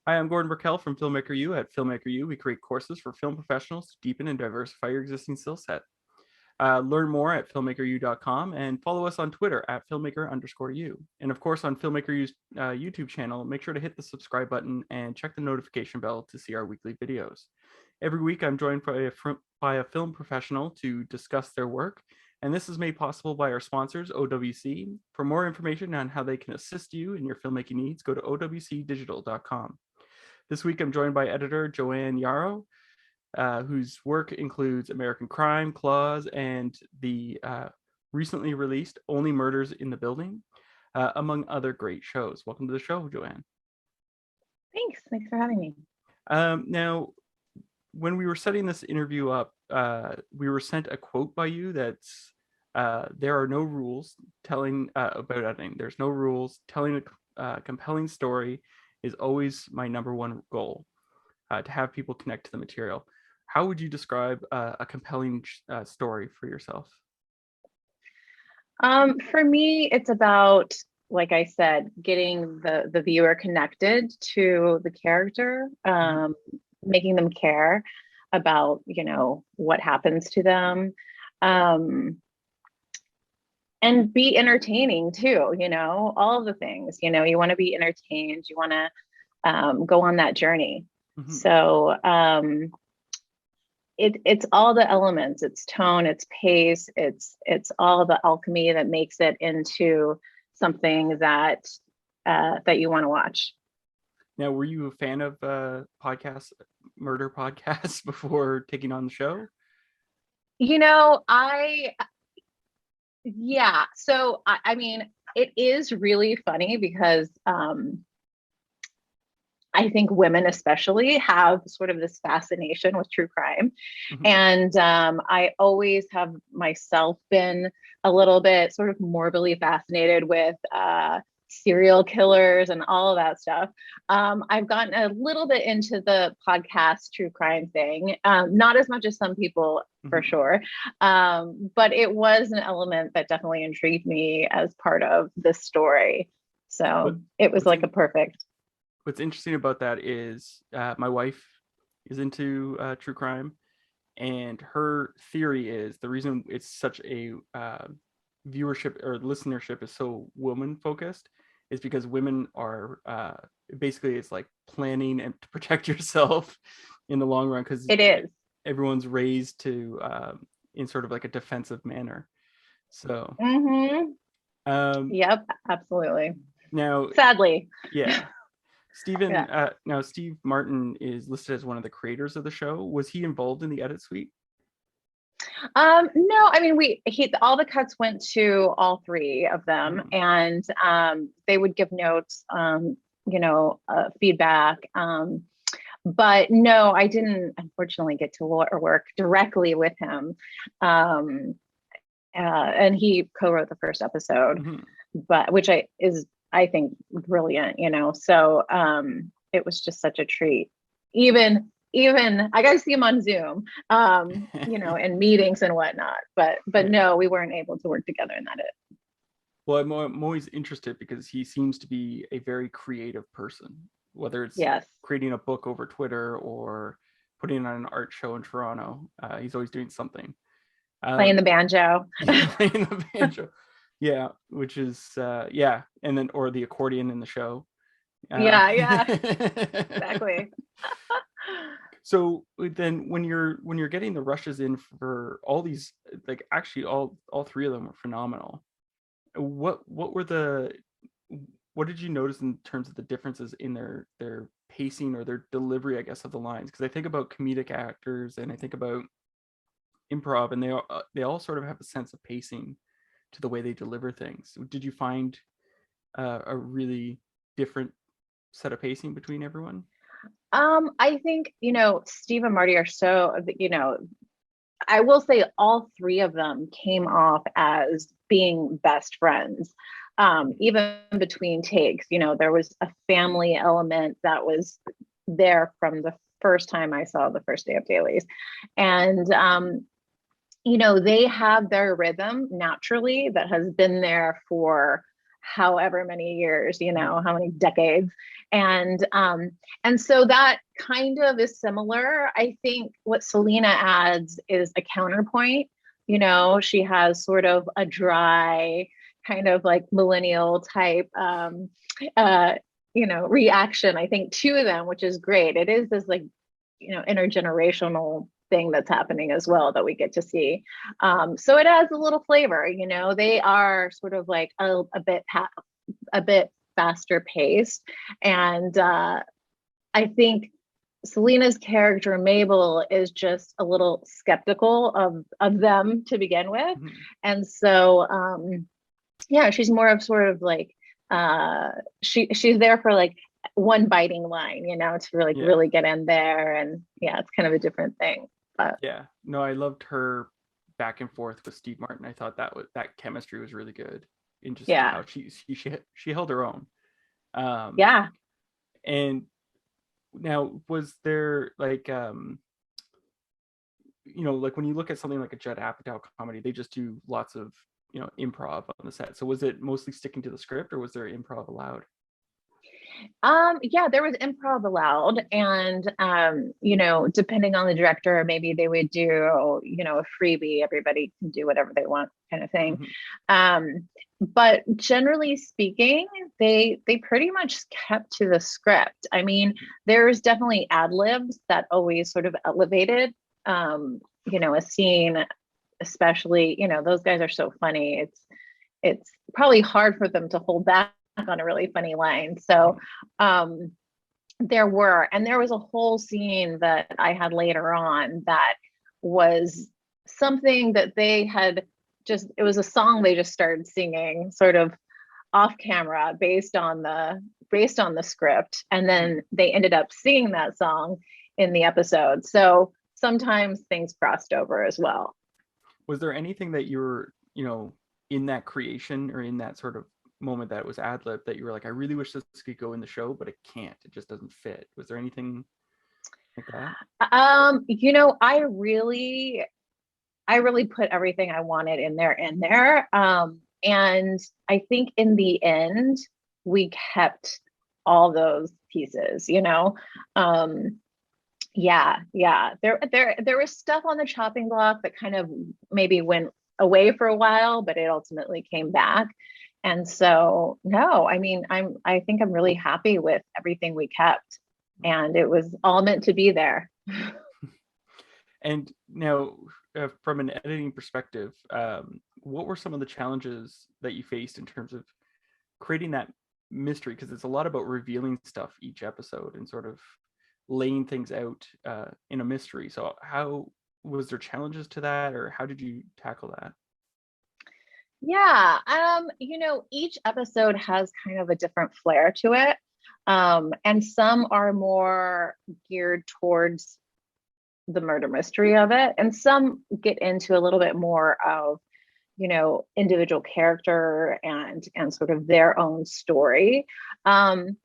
Hi, I'm Gordon Burkell from Filmmaker U. At Filmmaker U, we create courses for film professionals to deepen and diversify your existing skill set. Learn more at filmmakeru.com and follow us on Twitter at filmmaker_u. And of course, on Filmmaker U's YouTube channel, make sure to hit the subscribe button and check the notification bell to see our weekly videos. Every week, I'm joined by a film professional to discuss their work. And this is made possible by our sponsors, OWC. For more information on how they can assist you in your filmmaking needs, go to owcdigital.com. This week, I'm joined by editor JoAnne Yarrow, whose work includes American Crime, Claws, and the recently released Only Murders in the Building, among other great shows. Welcome to the show, JoAnne. Thanks for having me. Now, when we were setting this interview up, we were sent a quote by you that's, there are no rules telling about editing. There's no rules. Telling a compelling story is always my number one goal, to have people connect to the material. How would you describe a compelling story for yourself? For me, it's about, like I said, getting the viewer connected to the character, making them care about, what happens to them, and be entertaining too, all of the things, you want to be entertained, you want to go on that journey. Mm-hmm. So it's all the elements, it's tone, it's pace, it's all the alchemy that makes it into something that you want to watch. Now, were you a fan of murder podcasts before taking on the show? Yeah. So I mean, it is really funny because I think women especially have sort of this fascination with true crime. Mm-hmm. And I always have myself been a little bit sort of morbidly fascinated with serial killers and all of that stuff. I've gotten a little bit into the podcast true crime thing, not as much as some people, for sure. But it was an element that definitely intrigued me as part of this story. So it was like a perfect. What's interesting about that is my wife is into true crime, and her theory is the reason it's such a viewership or listenership is so woman focused is because women are basically, it's like planning and to protect yourself in the long run, because it is, everyone's raised to in sort of like a defensive manner. So yep, absolutely. Now, sadly, yeah. Now Steve Martin is listed as one of the creators of the show. Was he involved in the edit suite? No, I mean, all the cuts went to all three of them, and they would give notes, feedback. But no, I didn't unfortunately get to work directly with him. And he co-wrote the first episode, but which is I think brilliant, so it was just such a treat. Even I got to see him on Zoom, in meetings and whatnot, but no, we weren't able to work together in that. Well, I'm always interested because he seems to be a very creative person, whether it's creating a book over Twitter or putting on an art show in Toronto. He's always doing something. Playing the banjo. Playing the banjo. Yeah, which is and then or the accordion in the show. Yeah, exactly. So then when you're getting the rushes in for all these, like actually all three of them were phenomenal. What did you notice in terms of the differences in their pacing or their delivery, I guess, of the lines? Because I think about comedic actors and I think about improv, and they all sort of have a sense of pacing to the way they deliver things. Did you find a really different set of pacing between everyone? I think, Steve and Marty are so, I will say all three of them came off as being best friends. Even between takes, there was a family element that was there from the first time I saw the first day of dailies. And, they have their rhythm naturally that has been there for however many years, how many decades. And so that kind of is similar. I think what Selena adds is a counterpoint. She has sort of a dry kind of like millennial type reaction, I think, to them, which is great. It is this like intergenerational thing that's happening as well that we get to see. So it adds a little flavor. They are sort of like a bit faster paced, and I think Selena's character Mabel is just a little skeptical of them to begin with, and so she's more of sort of like she's there for like one biting line, to really get in there, and it's kind of a different thing. But no, I loved her back and forth with Steve Martin. I thought that chemistry was really good in just how she held her own. And now, was there like like when you look at something like a Judd Apatow comedy, they just do lots of improv on the set. So was it mostly sticking to the script, or was there improv allowed? There was improv allowed, and depending on the director, maybe they would do a freebie, everybody can do whatever they want kind of thing. But generally speaking, they pretty much kept to the script. I mean, there's definitely ad libs that always sort of elevated a scene, especially those guys are so funny. It's probably hard for them to hold back on a really funny line. So there was a whole scene that I had later on that was something that they had it was a song they just started singing sort of off camera based on the script, and then they ended up singing that song in the episode. So sometimes things crossed over as well. Was there anything that you're in that creation or in that sort of moment that was ad lib that you were like, I really wish this could go in the show, but it can't, it just doesn't fit? Was there anything like that? I really put everything I wanted in there. And I think in the end we kept all those pieces. There was stuff on the chopping block that kind of maybe went away for a while, but it ultimately came back. And so, no, I mean, I think I'm really happy with everything we kept, and it was all meant to be there. And now, from an editing perspective, what were some of the challenges that you faced in terms of creating that mystery? Because it's a lot about revealing stuff each episode and sort of laying things out in a mystery. So how was there challenges to that, or how did you tackle that? Each episode has kind of a different flair to it. And some are more geared towards the murder mystery of it, and some get into a little bit more of individual character and sort of their own story. And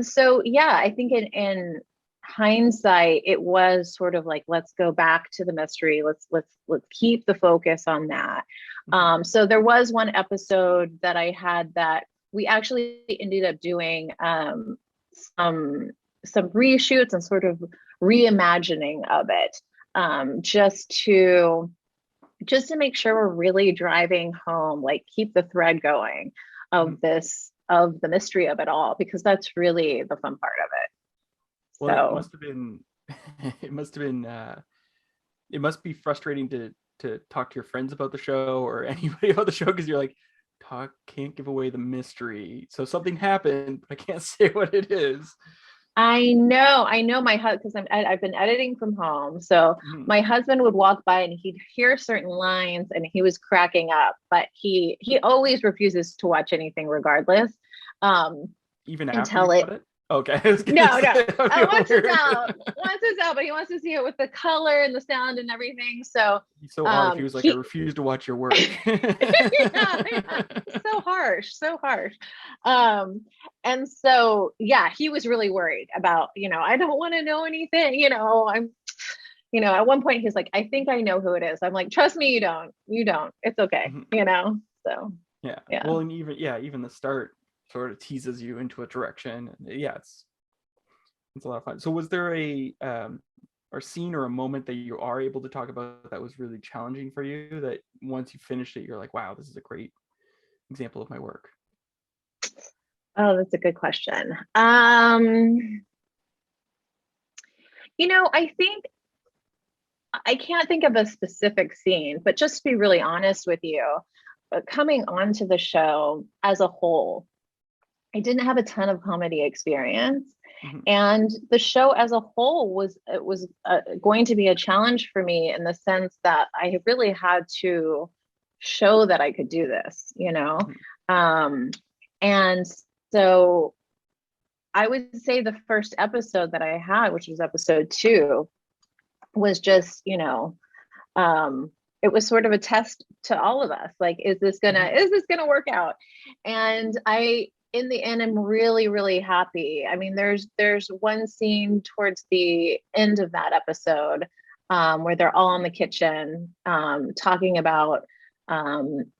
so I think in hindsight it was sort of like, let's go back to the mystery, let's keep the focus on that. So there was one episode that I had that we actually ended up doing some reshoots and sort of reimagining of it, just to make sure we're really driving home, like keep the thread going of the mystery of it all, because that's really the fun part of it. Well, it must be frustrating to talk to your friends about the show or anybody about the show, because you're like, can't give away the mystery. So something happened, but I can't say what it is. I know my husband, because I've been editing from home. So my husband would walk by and he'd hear certain lines and he was cracking up, but he always refuses to watch anything regardless. Even after you put it? Okay. No. Once it's out, but he wants to see it with the color and the sound and everything. So he's so hard. He was like, I refuse to watch your work. So harsh. And so he was really worried about, I don't want to know anything. At one point he's like, I think I know who it is. I'm like, trust me, you don't. It's okay. So. Yeah. Well, and even the start sort of teases you into a direction. Yeah, it's a lot of fun. So was there a or scene or a moment that you are able to talk about that was really challenging for you, that once you finished it, you're like, wow, this is a great example of my work? Oh, that's a good question. I think I can't think of a specific scene, but just to be really honest with you, coming onto the show as a whole, I didn't have a ton of comedy experience. Mm-hmm. And the show as a whole was going to be a challenge for me, in the sense that I really had to show that I could do this, Mm-hmm. And so I would say the first episode that I had, which was episode 2, was just, it was sort of a test to all of us. Like, is this gonna work out? And I, in the end, I'm really, really happy. I mean, there's one scene towards the end of that episode, where they're all in the kitchen, talking about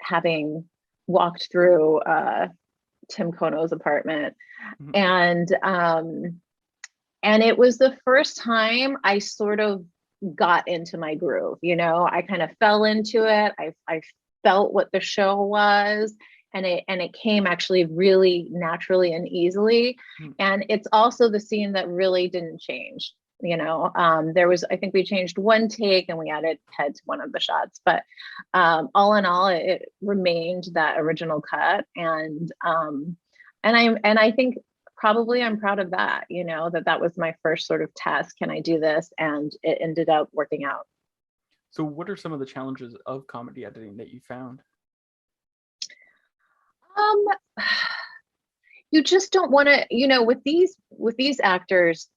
having walked through Tim Kono's apartment. Mm-hmm. And it was the first time I sort of got into my groove. I kind of fell into it. I felt what the show was, and it came actually really naturally and easily. Mm-hmm. And it's also the scene that really didn't change. There was, I think we changed one take and we added head to one of the shots, but all in all, it remained that original cut. And I think probably I'm proud of that, that was my first sort of test. Can I do this? And it ended up working out. So what are some of the challenges of comedy editing that you found? You just don't want to, with these actors,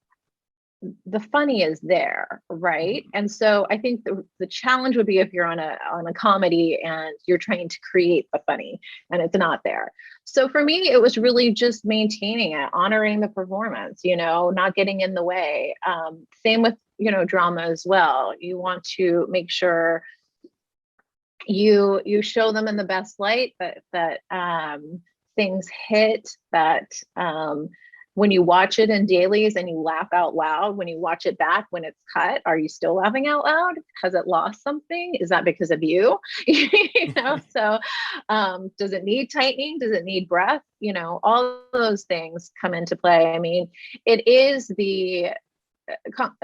the funny is there, right? Mm-hmm. And so I think the challenge would be if you're on a comedy and you're trying to create the funny and it's not there. So for me, it was really just maintaining it, honoring the performance, not getting in the way. Same with, drama as well. You want to make sure you show them in the best light, that things hit, that when you watch it in dailies and you laugh out loud, when you watch it back, when it's cut, are you still laughing out loud? Has it lost something? Is that because of you? So does it need tightening? Does it need breath? All those things come into play. I mean, it is the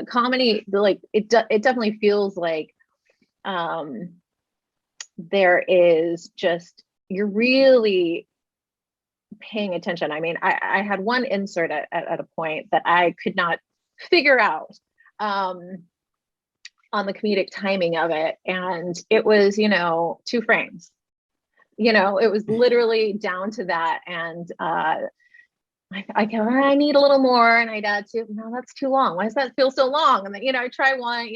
comedy, like it definitely feels like there is just, you're really paying attention. I mean, I had one insert at a point that I could not figure out on the comedic timing of it. And it was, 2 frames, it was literally down to that. And I need a little more. And I'd add to, no, that's too long. Why does that feel so long? And then, I try one,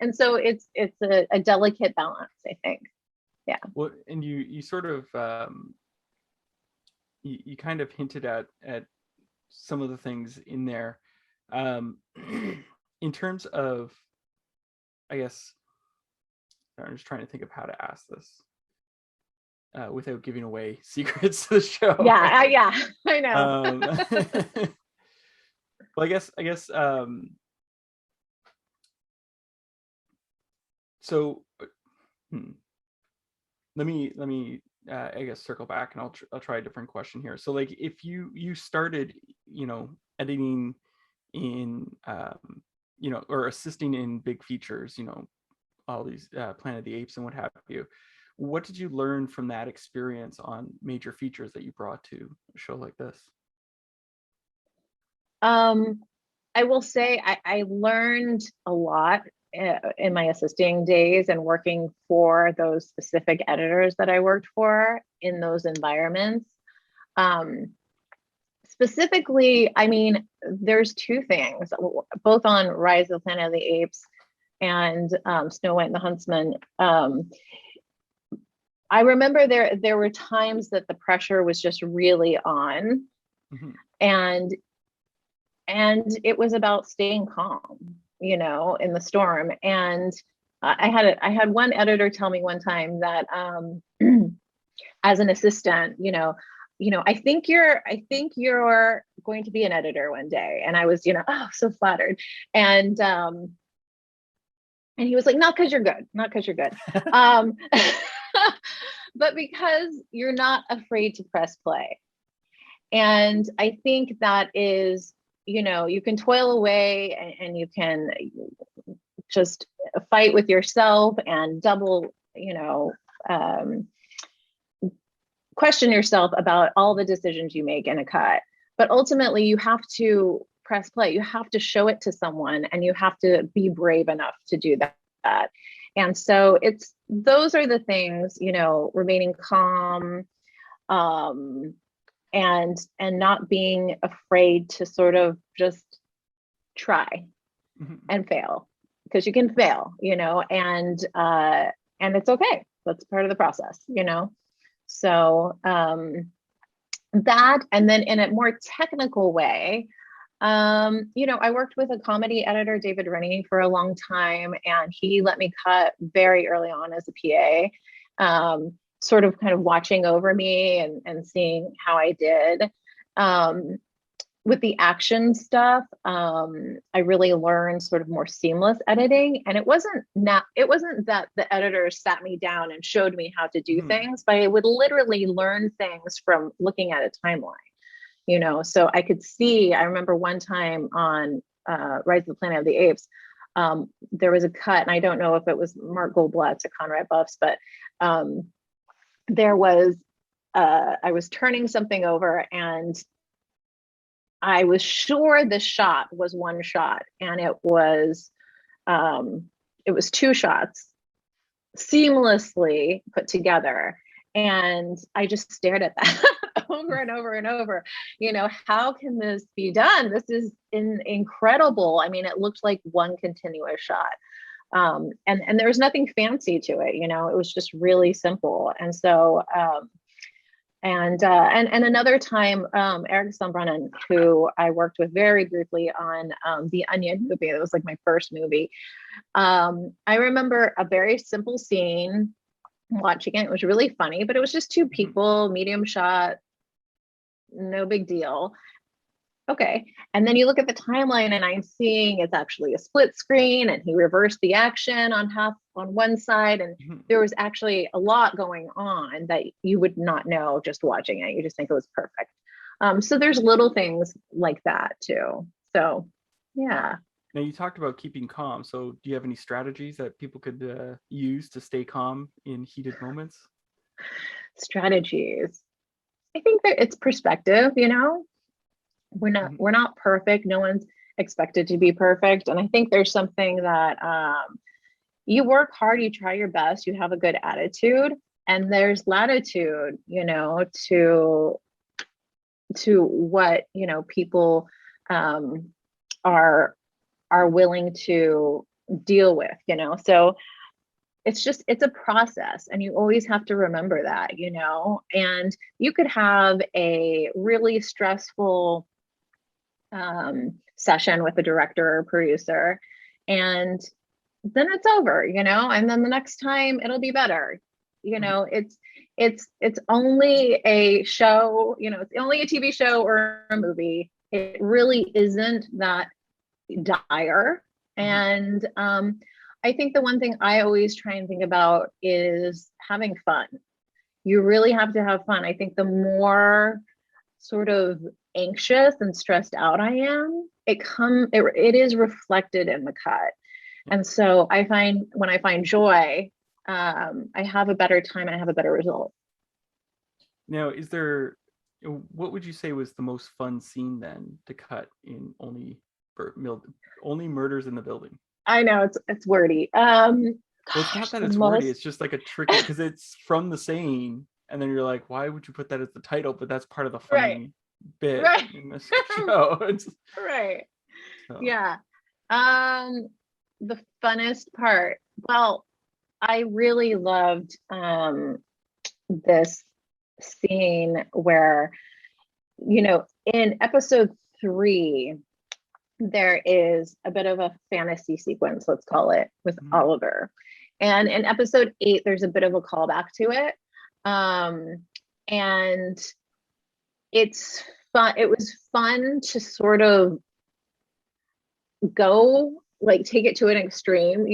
and so it's a delicate balance, I think. Yeah. Well, and you sort of, you kind of hinted at some of the things in there, in terms of, I guess, I'm just trying to think of how to ask this without giving away secrets to the show. Yeah, I know. Well, I guess so. Let me I guess circle back, and I'll try a different question here. So like, if you started, editing in, or assisting in big features, all these Planet of the Apes and what have you, what did you learn from that experience on major features that you brought to a show like this? I will say I learned a lot in my assisting days and working for those specific editors that I worked for in those environments. Specifically, I mean, there's 2 things, both on Rise of Planet of the Apes and Snow White and the Huntsman. I remember there were times that the pressure was just really on. Mm-hmm. And it was about staying calm, in the storm. And I had one editor tell me one time that as an assistant, I think you're going to be an editor one day. And I was, oh, so flattered. And he was like, not because you're good, not because you're good. But because you're not afraid to press play. And I think that is, you can toil away and you can just fight with yourself and double, question yourself about all the decisions you make in a cut. But ultimately, you have to press play. You have to show it to someone, and you have to be brave enough to do that. And so those are the things, remaining calm, and not being afraid to sort of just try and fail, because you can fail, and it's okay. That's part of the process, So that, and then in a more technical way, I worked with a comedy editor, David Rennie, for a long time, and he let me cut very early on as a PA, sort of kind of watching over me and seeing how I did. With the action stuff, I really learned sort of more seamless editing. And it wasn't that the editors sat me down and showed me how to do things, but I would literally learn things from looking at a timeline, so I could see. I remember one time on Rise of the Planet of the Apes, there was a cut, and I don't know if it was Mark Goldblatt's or Conrad Buff's, but there was, I was turning something over, and I was sure the shot was one shot, and it was two shots seamlessly put together. And I just stared at that over and over and over. How can this be done? This is incredible. I mean, it looked like one continuous shot. And there was nothing fancy to it. It was just really simple. And so, and another time, Eric Sombrennen, who I worked with very briefly on the Onion movie. It was like my first movie. I remember a very simple scene, watching it. It was really funny, but it was just two people, medium shot, no big deal. Okay. And then you look at the timeline, and I'm seeing it's actually a split screen, and he reversed the action on one side. And there was actually a lot going on that you would not know just watching it. You just think it was perfect. So there's little things like that too. So, yeah. Now, you talked about keeping calm. So do you have any strategies that people could use to stay calm in heated moments? Strategies. I think that it's perspective, we're not perfect. No one's expected to be perfect. And I think there's something that you work hard, you try your best, you have a good attitude, and there's latitude, to what, people are willing to deal with, so it's a process, and you always have to remember that, and you could have a really stressful session with a director or producer, and then it's over, and then the next time it'll be better. It's only a show, it's only a TV show or a movie. It really isn't that dire. And I think the one thing I always try and think about is having fun. You really have to have fun. I think the more sort of anxious and stressed out I am, it is reflected in the cut. And so I find when I find joy, I have a better time and I have a better result. Now, what would you say was the most fun scene then to cut in Only Murders in the Building? I know it's wordy. Well, it's not that it's wordy. It's just like a tricky, because it's from the saying, and then you're like, why would you put that as the title? But that's part of the funny bit in this show. Right. So. Yeah. The funnest part. Well, I really loved this scene where, in episode 3, there is a bit of a fantasy sequence, let's call it, with Oliver. And in episode 8, there's a bit of a callback to it. And it's fun. It was fun to sort of go, like, take it to an extreme,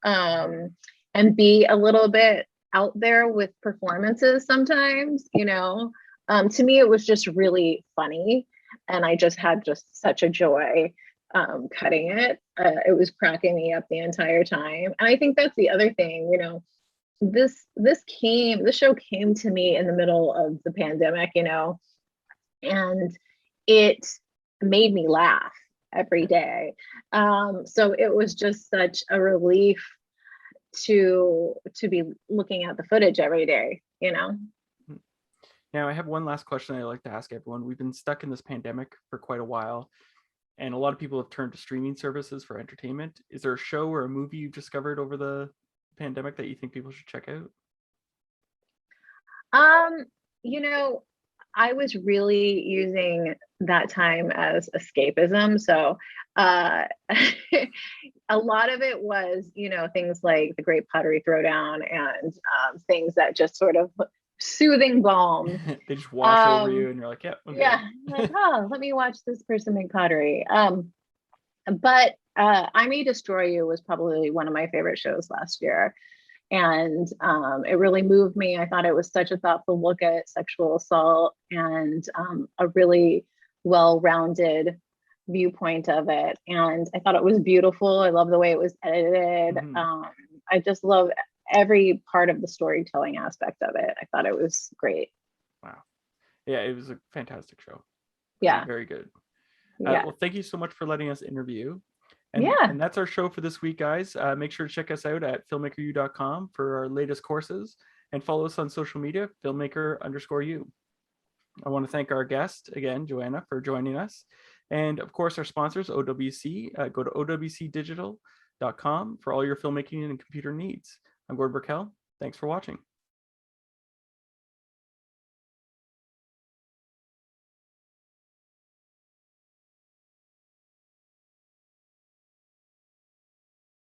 and be a little bit out there with performances sometimes, to me, it was just really funny. And I just had just such a joy cutting it. It was cracking me up the entire time. And I think that's the other thing, this show came to me in the middle of the pandemic, and it made me laugh every day. So it was just such a relief to be looking at the footage every day. Now, I have one last question I like to ask everyone. We've been stuck in this pandemic for quite a while, and a lot of people have turned to streaming services for entertainment. Is there a show or a movie you've discovered over the pandemic that you think people should check out? You know, I was really using that time as escapism. So a lot of it was, things like The Great Pottery Throwdown and things that just sort of soothing balm. They just wash over you and you're like, yeah, okay. Yeah, like, oh, let me watch this person make pottery. But I May Destroy You was probably one of my favorite shows last year. And it really moved me. I thought it was such a thoughtful look at sexual assault and a really well-rounded viewpoint of it. And I thought it was beautiful. I love the way it was edited. I just love every part of the storytelling aspect of it. I thought it was great. Wow. Yeah, it was a fantastic show. Yeah. Very good. Yeah. Well, thank you so much for letting us interview. And that's our show for this week, guys. Make sure to check us out at filmmakeru.com for our latest courses and follow us on social media, filmmaker_you. I want to thank our guest again, JoAnne, for joining us. And of course, our sponsors, OWC. Go to owcdigital.com for all your filmmaking and computer needs. I'm Gord Burkell. Thanks for watching.